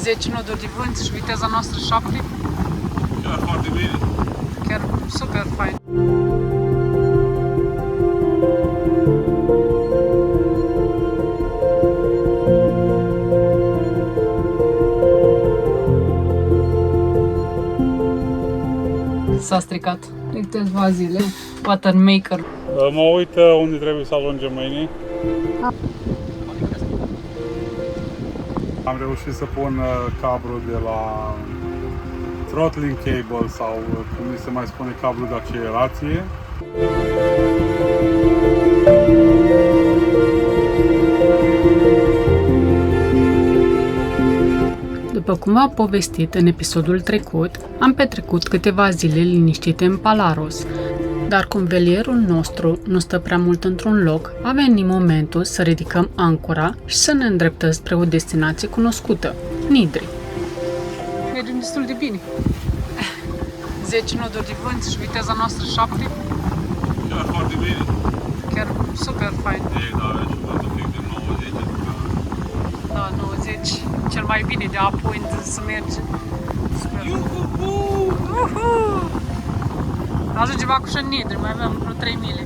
10 noduri de vânt și viteza noastră 7. Chiar foarte bine. Chiar super fain. S-a stricat de câteva zile. Pattern maker. Mă uit unde trebuie să ajungem mâine. Am reușit să pun cablul de la throttling cable sau cum se mai spune, cablul de accelerație. După cum v-am povestit în episodul trecut, am petrecut câteva zile liniștite în Palaros, dar cum velierul nostru nu stă prea mult într-un loc, a venit momentul să ridicăm ancora și să ne îndreptăm spre o destinație cunoscută, Nidri. Mergem destul de bine. 10 noduri de vânt și viteza noastră 7. Chiar foarte bine. Chiar super fain. Ei, da, avem și vânt un pic de 90. Da, 90. Cel mai bine de upwind să merge. Super. Ajungem acum și în Nidri, mai avem vreo 3 mile.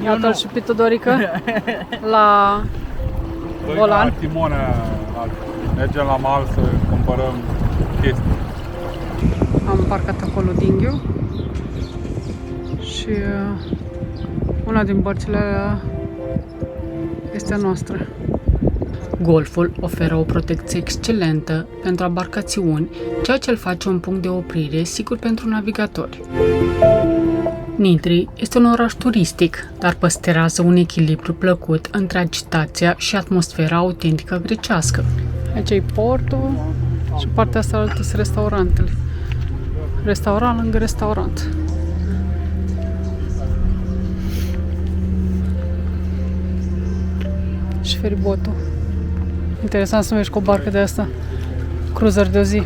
Iată-l și pe Tudorică la volan. La timone, mergem la mal să cumpărăm chestii. Am parcat acolo dinghiul și una din bărțile alea este a noastră. Golful oferă o protecție excelentă pentru embarcațiuni, ceea ce îl face un punct de oprire sigur pentru navigatori. Nidri este un oraș turistic, dar păstrează un echilibru plăcut între agitația și atmosfera autentică grecească. Aici e portul și partea asta altă sunt restaurantele. Restaurant lângă restaurant. Și feribotul. Interesant să mergi cu o barcă de asta. Cruiser de o zi.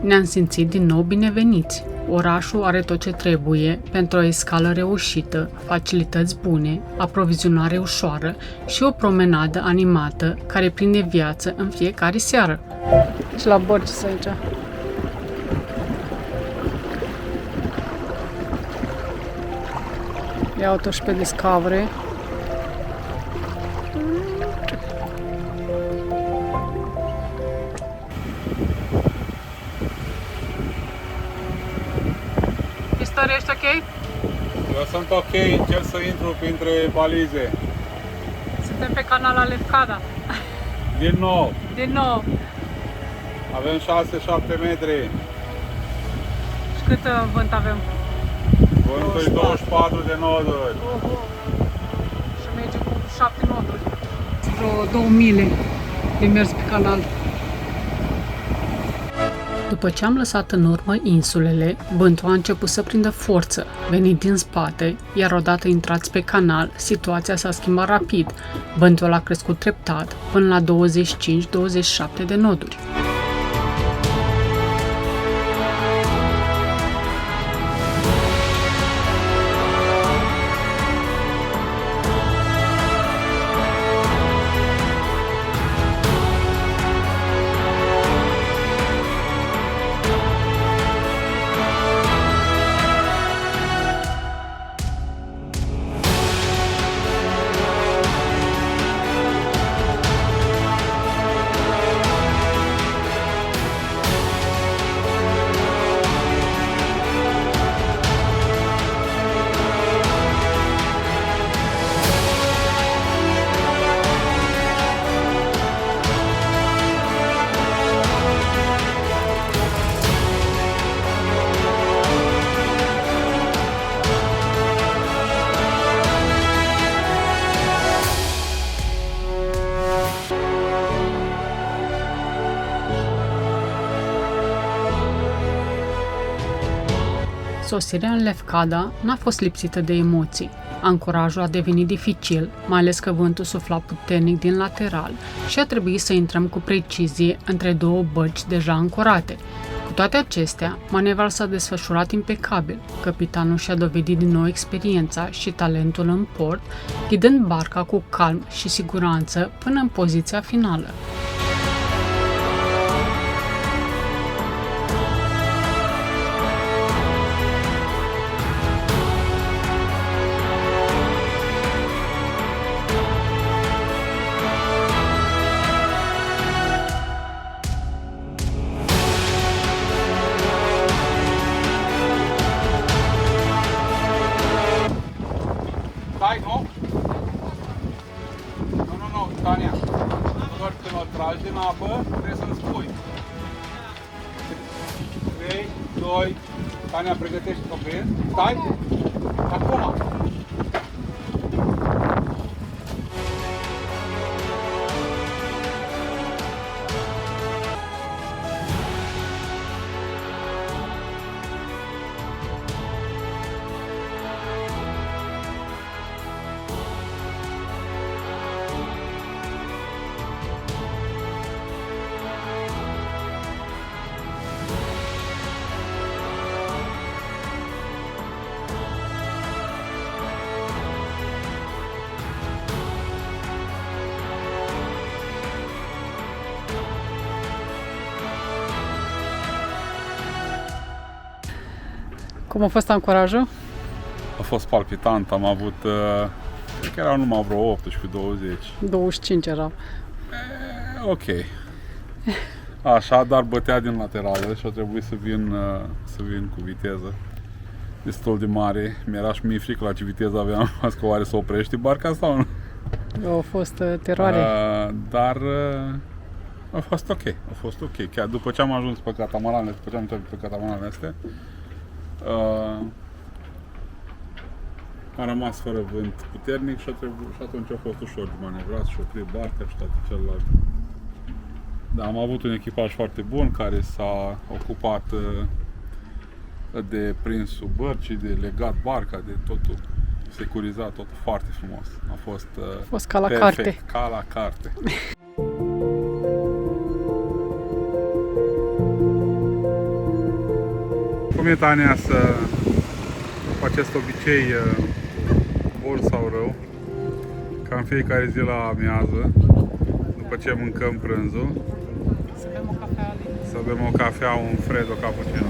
Ne-am simțit din nou bineveniți. Orașul are tot ce trebuie pentru o escală reușită, facilități bune, aprovizionare ușoară și o promenadă animată care prinde viață în fiecare seară. Și la bărci aici. Iau-o și pe Discovery. Ești ok? Eu sunt ok, încerc să intru printre valize. Suntem pe canala Lefkada. Din nou. Din nou. Avem 6-7 metri. Și cât vânt avem? Vântul e 24 de noduri. Și merge cu 7 noduri. Vreo 2 mile de mers pe canal. După ce am lăsat în urmă insulele, vântul a început să prindă forță, venit din spate, iar odată intrați pe canal, situația s-a schimbat rapid. Vântul a crescut treptat până la 25-27 de noduri. Sosirea în Lefkada n-a fost lipsită de emoții. Ancorajul a devenit dificil, mai ales că vântul sufla puternic din lateral și a trebuit să intrăm cu precizie între două bărci deja ancorate. Cu toate acestea, manevra s-a desfășurat impecabil. Capitanul și-a dovedit din nou experiența și talentul în port, ghidând barca cu calm și siguranță până în poziția finală. Stai, nu? Nu, Tania. Doar când o tragi din apă, trebuie să-mi spui. 3, 2, Tania, pregătește-te, prins. Stai! Acum! Cum a fost ancorajul? A fost palpitant, am avut, cred că erau numai vreo 18-20. 25 erau. Ok. Așa, dar bătea din laterală și a trebuit să vin cu viteză destul de mare. Mi-era și mie frică la ce viteză aveam, că oare să oprește barca sau nu. A fost teroare. Dar a fost ok, a fost ok. Chiar după ce am ajuns pe catamaranele, după ce am intrat pe catamaranele astea, am rămas fără vânt puternic și atunci a fost ușor de manevrat și oprit barca și toate celelalte. Da, am avut un echipaj foarte bun care s-a ocupat de prinsul bărcii, de legat barca, de totul securizat, totul foarte frumos. A fost ca la perfect, carte. ca la carte. Cum e, Tania, să cu acest obicei bun sau rău, ca în fiecare zi la amiază, după ce mâncăm prânzul, Să bem o cafea. să bem o cafea, un freddo cappuccino.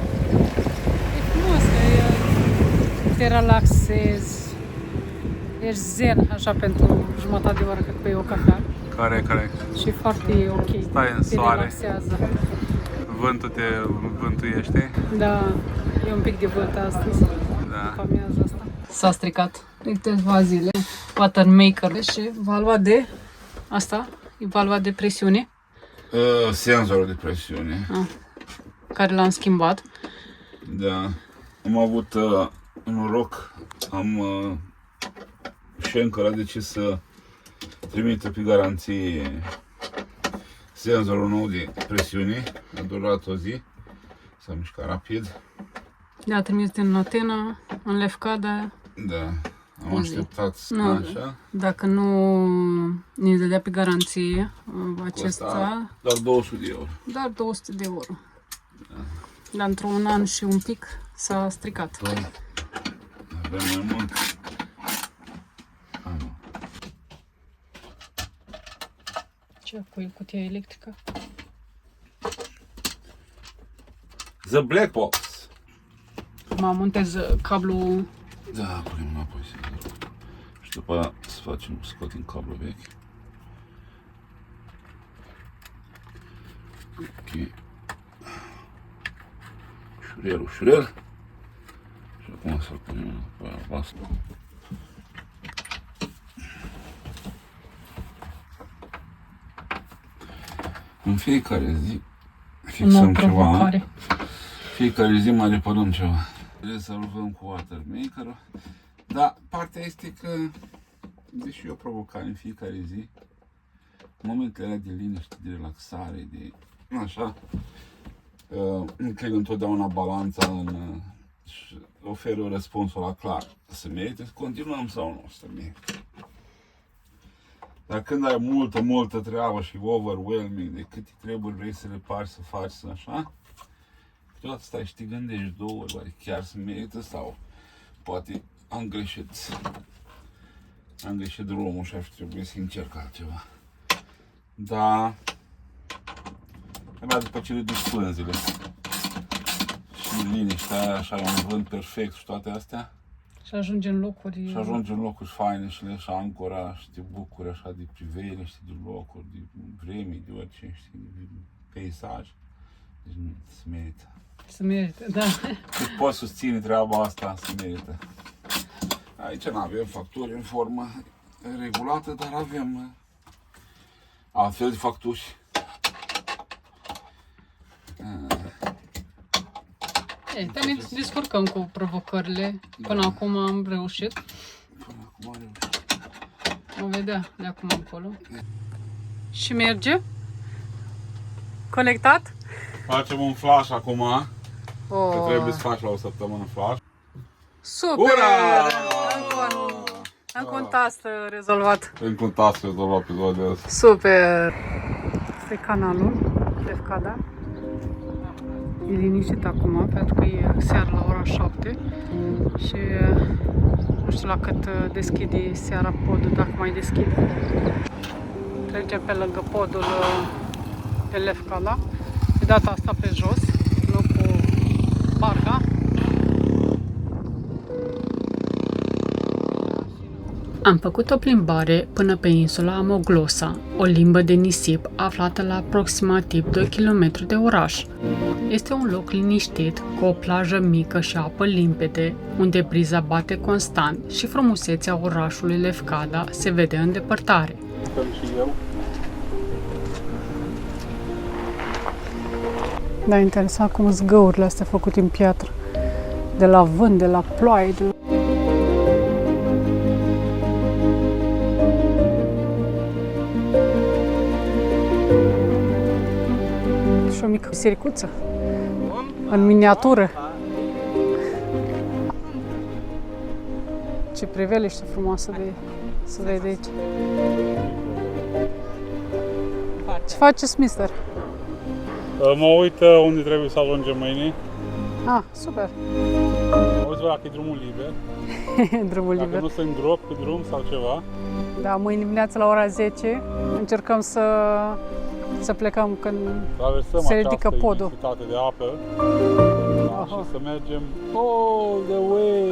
E frumos că te relaxezi, ești zen așa pentru jumătate de oră cât bei o cafea Care? și e foarte ok, Stai în te soare. relaxează. Vântul te vântuiește? Da, e un pic de vânt astăzi, Da. după amiaza asta. S-a stricat de câteva zile watermaker și valva de asta, e valva de presiune Senzorul de presiune. care l-am schimbat. Da. Am avut noroc. Schenker a decis să trimită pe garanție senzorul nou de presiune. A durat o zi. S-a mișcat rapid. Le-a trimis din Atena, în Lefkada. Da. Am O zi. așteptat Nu. așa. Dacă nu ne dădea pe garanție acesta, Costa doar 200 de euro. doar 200 de euro. Dar într-un an și un pic s-a stricat. Păi, avem mai mult. Nu. Ce cu cutia electrică? The Black Box. Mă montez cablul. Da, punem înapoi, sigur. Și după aia să facem, scoatem cablul vechi. Ok. Șurel. Și acum să-l punem pe albastru. În fiecare zi fixăm ceva. Fiecare zi mai reparăm ceva. Rezolvăm cu watermaker-ul. Dar partea este că, deși e o provocare în fiecare zi, momentele alea de liniște, de relaxare, de așa, înclin întotdeauna balanța și oferă un răspunsul la clar. Să merită să continuăm sau nu să merită. Dar când ai multă treabă și overwhelming de câte treburi vrei să repari, să faci, să așa, câteodată stai și te gândești două ori, oare chiar se merită sau poate am greșit drumul și aș trebui să încerc altceva. Dar abia după ce le duci pânzile și liniștea aia, așa, un vânt perfect și toate astea, Și ajungi în locuri... și ajungi în locuri faine și le așa ancora și te bucuri așa de priveliște, de locuri, de vreme, de orice, știi, de peisaj. Deci nu, se merită. Se merită, da. Cât poți susține treaba asta, se merită. Aici nu avem facturi în formă regulată, dar avem altfel de facturi. Ne descurcăm cu provocările. Până acum am reușit. Până acum am reușit. Vom vedea de acum încolo. Și merge? Conectat? Facem un flash acum, că trebuie să faci la o săptămână flash. Super! Ura! Încă un task rezolvat. Încă un task rezolvat pe ziua de azi. Super! Este canalul Lefkada. E liniștit acum pentru că e seara la ora 7 și nu știu la cât deschide seara podul, dacă mai deschide. Trecem pe lângă podul de Lefkada. De data asta pe jos, nu cu barca. Am făcut o plimbare până pe insula Amoglosa, o limbă de nisip aflată la aproximativ 2 km de oraș. Este un loc liniștit, cu o plajă mică și apă limpede, unde briza bate constant și frumusețea orașului Lefkada se vede în depărtare. Și eu. Da, interesant cum sunt găurile astea făcute în piatră. De la vânt, de la ploaie, de la... Și o mică bisericuță. În miniatură. Ce priveliște frumoasă de să vede aici. Ce faceți, mister? Mă uit unde trebuie să ajungem mâine. Ah, super. Mă uit dacă e drumul liber. Drumul Dacă liber. nu se îndrop pe drum sau ceva. Da, mâine dimineața la ora 10 încercăm să plecăm când Traversăm se ridică această podul. imensitate de apă. Da, și să mergem all the way.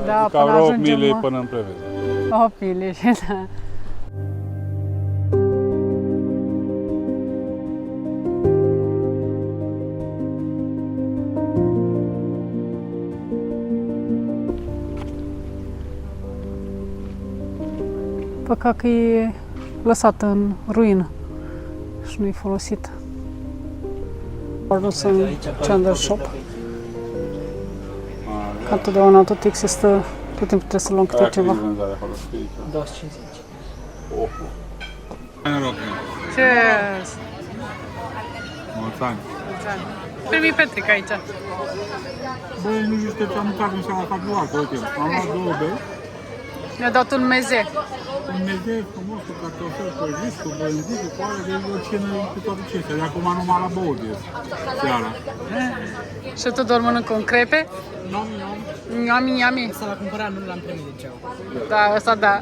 Da, adică până vreo 8 ajungem, mile până în Preveza. O pile, da. Păcat că e lăsată în ruină și nu e folosită. Am dus în Chandler Shop. Ca întotdeauna tot există, tot timpul trebuie să luăm câte ceva. 2,50. Cheers! Mulți ani. Primi Petric aici. Băi, nu știu ce am mâncat în seara capilară, uite, am luat 2 bei. Mi-a dat un meze. Un meze frumos cu cartofi prăjiți, cu bănzică, cu alea, deci o cenă cu toate acestea. De acum numai la băut ies seara. Și tu doar mănâncă un crepe? Yummy, yummy. Ăsta l-a cumpărat, nu l-am primit de ceau. Da, ăsta da.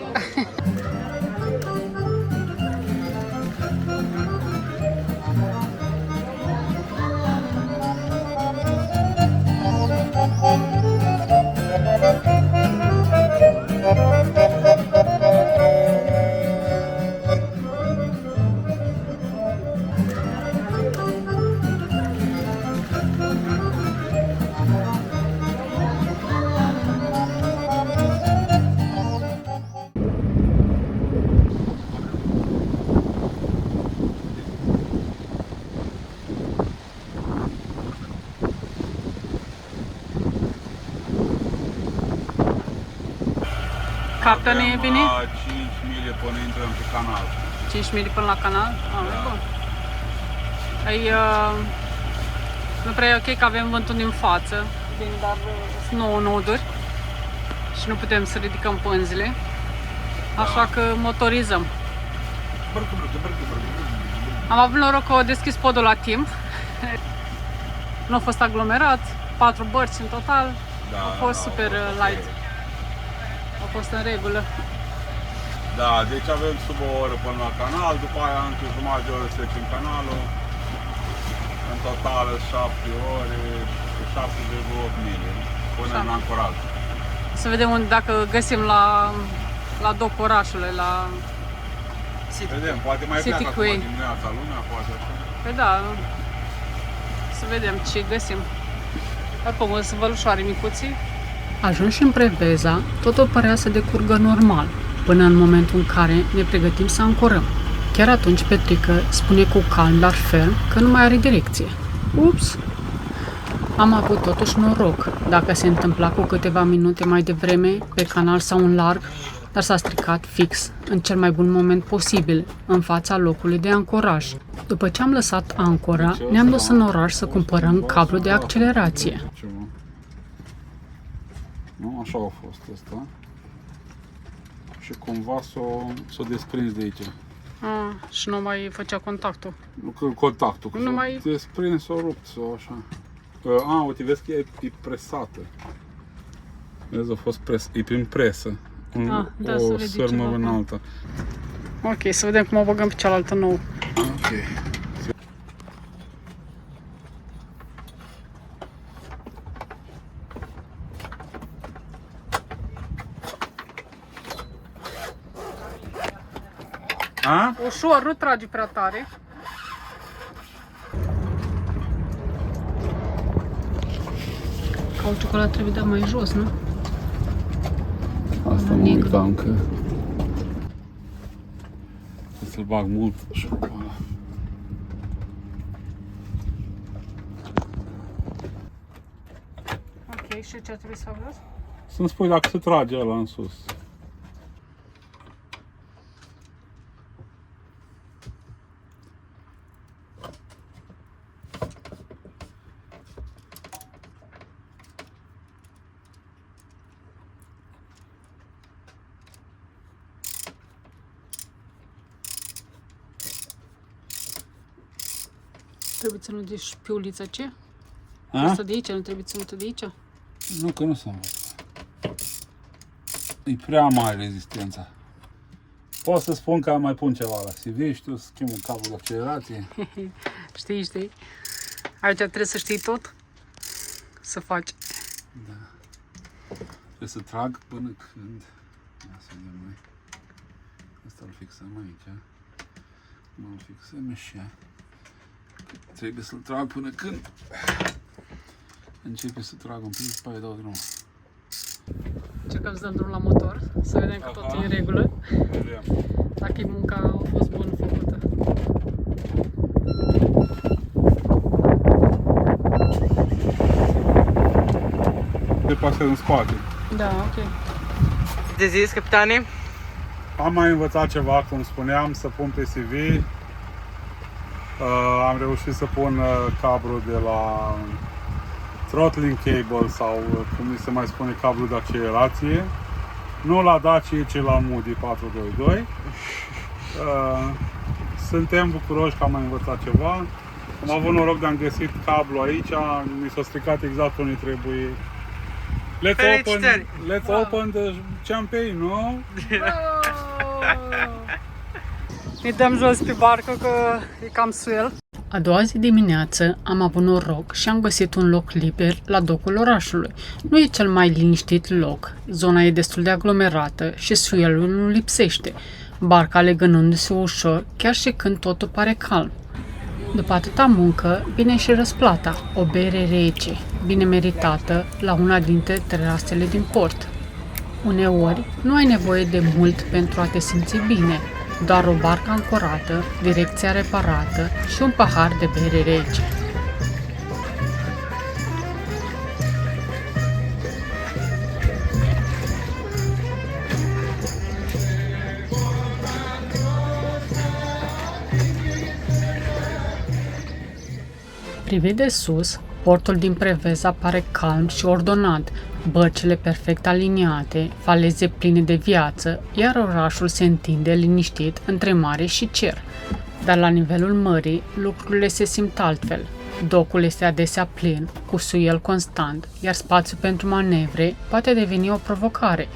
Captain e bine? La 5 mile până intrăm pe canal. 5 mili până la canal? Ah, e bun. Nu prea e ok că avem vântul din față. vin, dar sunt 9 noduri și nu putem să ridicăm pânzile, așa că motorizăm. Am avut noroc că au deschis podul la timp. Nu a fost aglomerat, 4 bărci în total, a fost super light. A fost în regulă. Da, deci avem sub o oră până la canal, după aia încă jumătate de oră să trecem canalul. În total 7 ore, 7,8 mile până în ancoraj. Să vedem dacă găsim la doc orașului, la Vedem, poate mai City pleacă Quay. acum dimineața lumea, poate așa. Păi da, să vedem ce găsim. Oricum, o să vălușoare micuții. Ajunși în Preveza, totul părea să decurgă normal, până în momentul în care ne pregătim să ancorăm. Chiar atunci Petrică spune cu calm, dar ferm, că nu mai are direcție. Ups! Am avut totuși noroc, dacă se întâmpla cu câteva minute mai devreme, pe canal sau în larg, dar s-a stricat fix, în cel mai bun moment posibil, în fața locului de ancoraj. După ce am lăsat ancora, ne-am dus în oraș să cumpărăm cablu de accelerație. Nu, așa a fost asta. Și cumva s-o desprins de aici. Și nu mai făcea contactul. Contactul, că Nu s-o mai- desprins, s-o rupt, sau așa. Uite, vezi că e presată. Vezi, a fost e prin presă. Da, să O vede sârmă ceva. în alta. Ok, să vedem cum o băgăm pe cealaltă nouă. Ok. A? Ușor, nu tragi prea tare. Cauciucul ăla trebuie dat mai jos, nu? Asta mă uitam că... Trebuie să-l bag mult și acolo. Ok, și ce trebuie să aveți? Să-mi spui dacă se trage ăla în sus. Trebuie ținută și piulița ce? A? Asta de aici, nu trebuie ținută de aici? Nu, că nu se învăță. E prea mare rezistența. Pot să spun că mai pun ceva la CV, știu să schimb un cablu de accelerație. Știi. Aici trebuie să știi tot. Să faci. Trebuie să trag până când... Ia să vedem noi. Asta îl fixăm aici. Mă-l fixăm așa. Trebuie să-l trag până când începe să trag un pic, după aia dau drumul. Încercăm să dăm drum la motor, să vedem că totul e în regulă. Vedem. Dacă munca a fost bun făcută. Te pasez în spate. Da, ok. De zis, capitane? Am mai învățat ceva, cum spuneam, să pun pe CV. Am reușit să pun cablu de la throttling cable sau cum se mai spune, cablu de accelerație. Nu la Dacia, ci la Moody 422. Suntem bucuroși că am mai învățat ceva. Am avut noroc de am găsit cablu aici, mi s-a stricat exact unde trebuie. Let's open the champagne, nu? Ne dăm jos pe barcă că e cam suel. A doua zi dimineață am avut noroc și am găsit un loc liber la docul orașului. Nu e cel mai liniștit loc, zona e destul de aglomerată și suelul nu lipsește, barca legănându-se ușor chiar și când totul pare calm. După atâta muncă, vine și răsplata, o bere rece, bine meritată, la una dintre terasele din port. Uneori, nu ai nevoie de mult pentru a te simți bine, doar o barcă ancorată, direcția reparată și un pahar de bere rece. Privit de sus, Portul din Preveza pare calm și ordonat, bărcile perfect aliniate, faleze pline de viață, iar orașul se întinde liniștit între mare și cer. Dar la nivelul mării, lucrurile se simt altfel. Docul este adesea plin, cu suiel constant, iar spațiul pentru manevre poate deveni o provocare.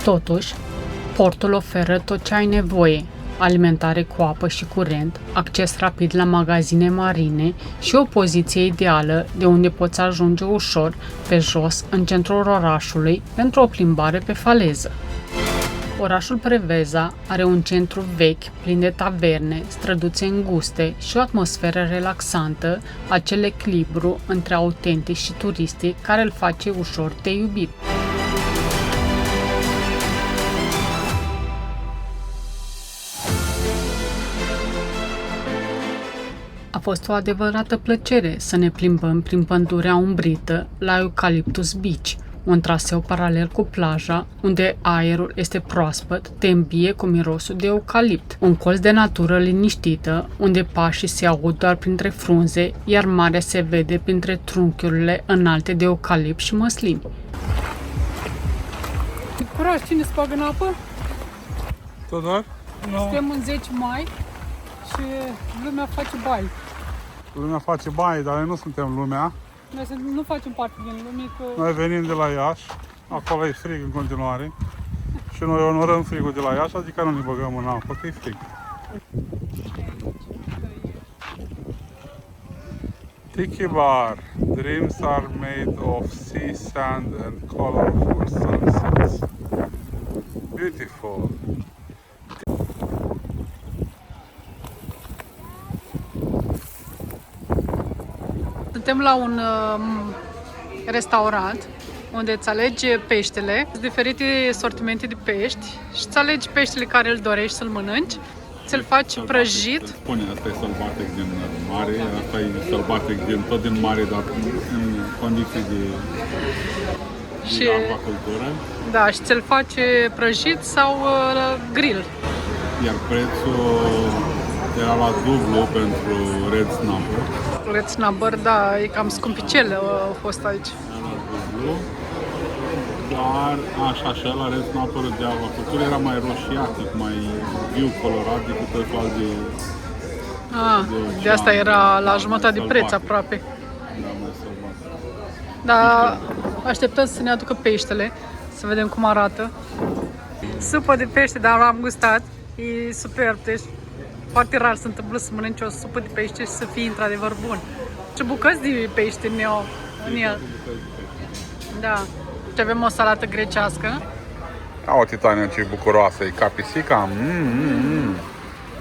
Totuși, portul oferă tot ce ai nevoie: alimentare cu apă și curent, acces rapid la magazine marine și o poziție ideală de unde poți ajunge ușor pe jos în centrul orașului pentru o plimbare pe faleză. Orașul Preveza are un centru vechi, plin de taverne, străduțe înguste și o atmosferă relaxantă, acel echilibru între autentic și turistic care îl face ușor de iubit. A fost o adevărată plăcere să ne plimbăm prin pădurea umbrită la Eucalyptus Beach, un traseu paralel cu plaja, unde aerul este proaspăt, te îmbie cu mirosul de eucalipt, un colț de natură liniștită, unde pașii se aud doar printre frunze, iar marea se vede printre trunchiurile înalte de eucalipt și măslin. Curaj, cine se bagă în apă? Tudor? Suntem în 10 mai și lumea face baie. Lumea face baie, dar noi nu suntem lumea. Noi nu facem parte din lume, că... Noi venim de la Iași, acolo e frig în continuare și noi onorăm frigul de la Iași, adică nu ne băgăm în apă, că e frig. Tiki Bar. Dreams are made of sea, sand and colorful sunsets. Beautiful. Suntem la un restaurant unde îți alegi peștele, diferite sortimente de pești și îți alegi peștele care îl dorești să-l mănânci, ți-l faci prăjit. Spune, asta e sălbatic din mare, asta e sălbatic tot din mare, dar în condiții de acvacultură. Da, și ți-l face prăjit sau grill. Iar prețul era la dublu pentru Red Snapper. Red Snapper, da, e cam scumpicel a fost aici. Era la dublu, dar așa și la Red Snapper de acvacultură era mai roșiatic, mai viu colorat decât ăla de asta era la jumătate de preț aproape. Da, mai sălbatic. Dar așteptăm să ne aducă peștele, să vedem cum arată. Supă de pește, dar am gustat, e superb, deci foarte rar se întâmplă să mănânci o supă de pește și să fie într-adevăr bun. Și bucăți de pește în el. Da. Și avem o salată grecească. O Titania ce bucuroasă, e ca pisica.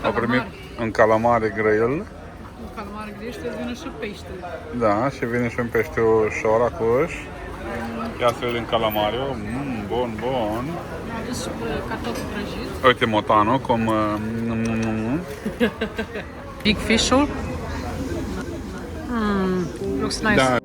A primit un calamare grill. Un calamare grill și vine și peștele. Da, și vine și un peștiușor acuș. Ia să vedem calamariu. Bun, bun. Am adus și cartofi prăjiți. Uite motanul, cum... Big fish-ul. Looks nice. Da.